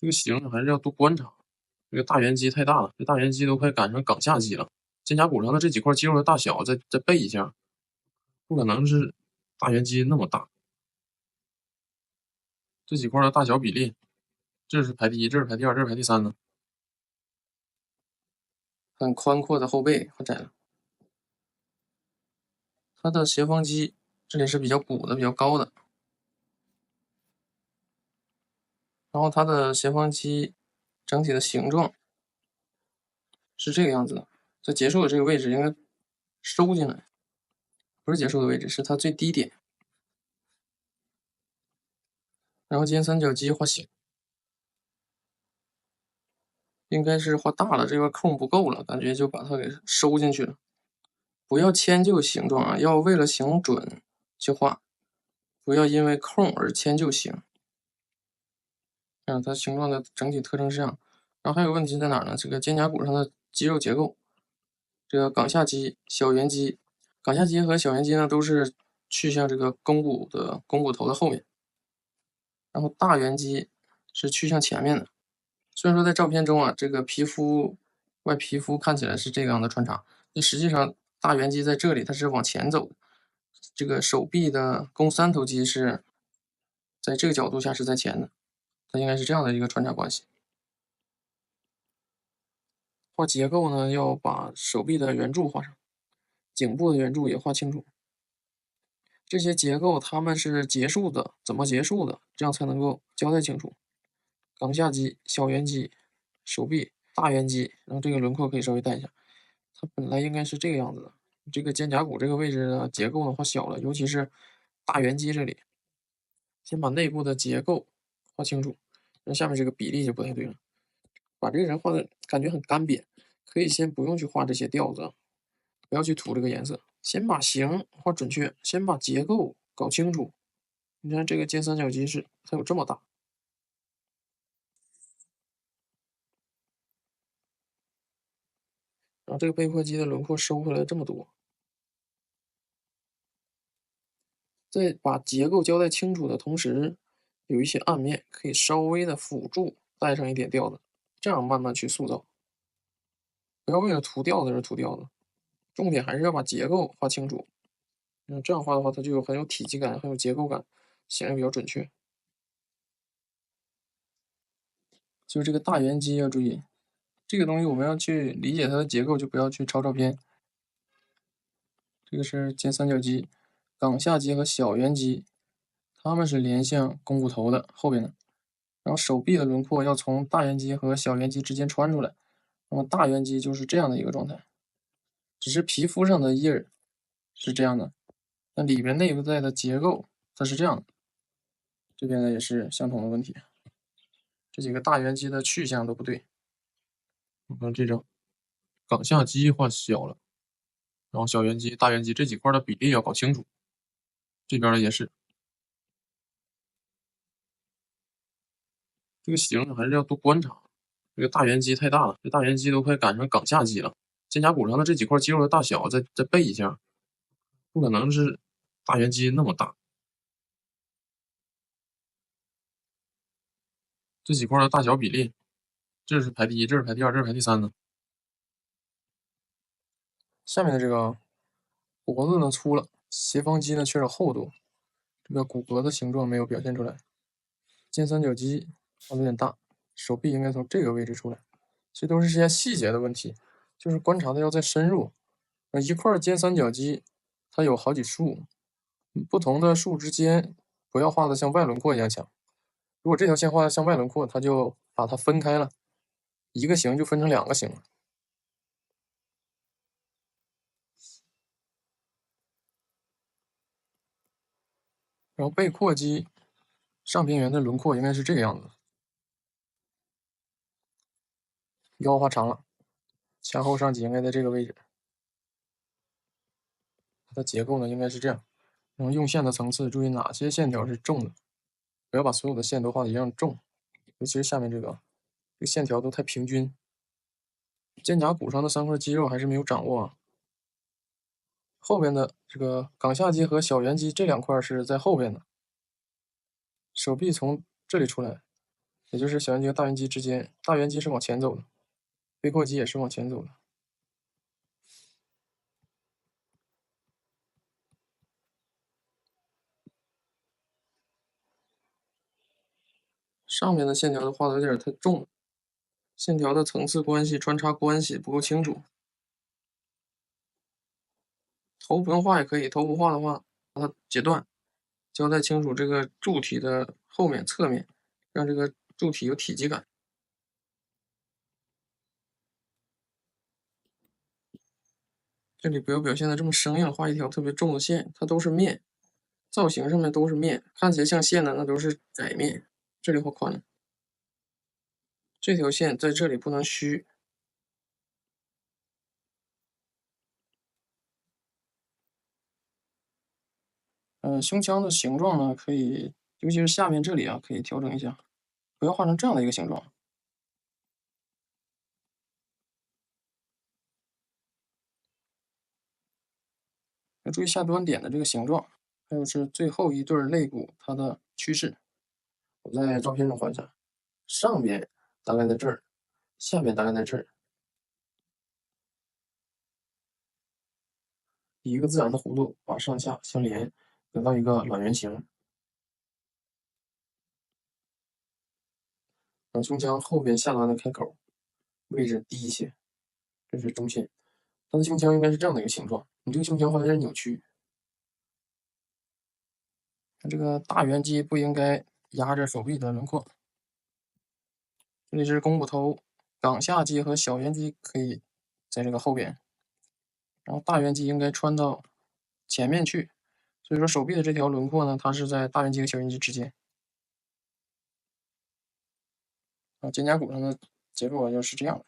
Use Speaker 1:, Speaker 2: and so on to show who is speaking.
Speaker 1: 这个形还是要多观察。这个大圆肌太大了，这大圆肌都快赶上冈下肌了。肩胛骨上的这几块肌肉的大小再背一下，不可能是大圆肌那么大。这几块的大小比例，这是排第一，这是排第二，这是排第三呢。
Speaker 2: 很宽阔的后背和窄了。它的斜方肌这里是比较鼓的、比较高的，然后它的斜方肌整体的形状是这个样子的，在结束的这个位置应该收进来，不是结束的位置，是它最低点。然后肩三角肌画小，应该是画大了，这个空不够了，感觉就把它给收进去了。不要迁就形状啊，要为了形准去画，不要因为空而迁就形。它形状的整体特征是这样。然后还有问题在哪儿呢？这个肩胛骨上的肌肉结构，这个冈下肌、小圆肌，冈下肌和小圆肌呢都是去向这个肱骨头的后面，然后大圆肌是去向前面的。虽然说在照片中啊，这个外皮肤看起来是这样的穿插，但实际上大圆肌在这里它是往前走的，这个手臂的肱三头肌是在这个角度下是在前的，它应该是这样的一个穿插关系。画结构呢，要把手臂的圆柱画上，颈部的圆柱也画清楚。这些结构它们是结束的，怎么结束的，这样才能够交代清楚。冈下肌、小圆肌、手臂、大圆肌，然后这个轮廓可以稍微带一下。它本来应该是这个样子的，这个肩胛骨这个位置的结构呢画小了，尤其是大圆肌这里，先把内部的结构画清楚，那下面这个比例就不太对了。把这个人画的感觉很干瘪，可以先不用去画这些调子，不要去涂这个颜色，先把形画准确，先把结构搞清楚。你看这个肩三角肌是它有这么大，然后这个背阔肌的轮廓收回来这么多，在把结构交代清楚的同时，有一些暗面可以稍微的辅助带上一点调子，这样慢慢去塑造，不要为了涂调子而涂调子，重点还是要把结构画清楚。这样画的话，它就很有体积感，很有结构感，显得比较准确。就是这个大圆肌要注意，这个东西我们要去理解它的结构，就不要去抄照片。这个是肩三角肌、冈下肌和小圆肌，它们是连向肱骨头的后边的。然后手臂的轮廓要从大圆肌和小圆肌之间穿出来，那么大圆肌就是这样的一个状态，只是皮肤上的印儿是这样的，那里边内在的结构它是这样的，这边呢也是相同的问题，这几个大圆肌的去向都不对。你看这张冈下肌画小了，然后小圆肌、大圆肌这几块的比例要搞清楚，这边的也是。这个形还是要多观察。这个大圆肌太大了，这大圆肌都快赶上冈下肌了。肩胛骨上的这几块肌肉的大小再背一下，不可能是大圆肌那么大。这几块的大小比例，这是排第一，这是排第二，这是排第三呢。下面的这个脖子呢粗了，斜方肌呢缺少厚度，这个骨骼的形状没有表现出来。肩三角肌有点大，手臂应该从这个位置出来，这都是些细节的问题，就是观察的要再深入。一块肩三角肌它有好几束，不同的束之间不要画的像外轮廓一样强。如果这条线画的像外轮廓，它就把它分开了，一个形就分成两个形了。然后背阔肌上平原的轮廓应该是这个样子，腰画长了，前后上棘应该在这个位置，它的结构呢应该是这样。然后用线的层次，注意哪些线条是重的，不要把所有的线都画的一样重，尤其是下面这个线条都太平均。肩胛骨上的三块肌肉还是没有掌握啊。后边的这个冈下肌和小圆肌这两块是在后边的，手臂从这里出来，也就是小圆肌和大圆肌之间，大圆肌是往前走的，背阔肌也是往前走的。上面的线条画的有点太重了，线条的层次关系、穿插关系不够清楚。头不用画也可以，头不画的话，把它截断，交代清楚这个柱体的后面、侧面，让这个柱体有体积感。这里不要表现的这么生硬，画一条特别重的线，它都是面，造型上面都是面，看起来像线的那都是窄面。这里画宽了，这条线在这里不能虚。胸腔的形状呢，可以，尤其是下面这里啊，可以调整一下，不要画成这样的一个形状。要注意下端点的这个形状，还有是最后一对肋骨它的趋势。我在照片上画一下，上边大概在这儿，下边大概在这儿，以一个自然的弧度把上下相连，得到一个卵圆形。让胸腔后边下端的开口位置低一些，这是中线。它的胸腔应该是这样的一个形状，你这个胸腔画有点扭曲。它这个大圆肌不应该压着手臂的轮廓。这里是肱骨头，冈下肌和小圆肌可以在这个后边，然后大圆肌应该穿到前面去。所以说手臂的这条轮廓呢，它是在大圆肌和小圆肌之间。肩胛骨上的结构就是这样的。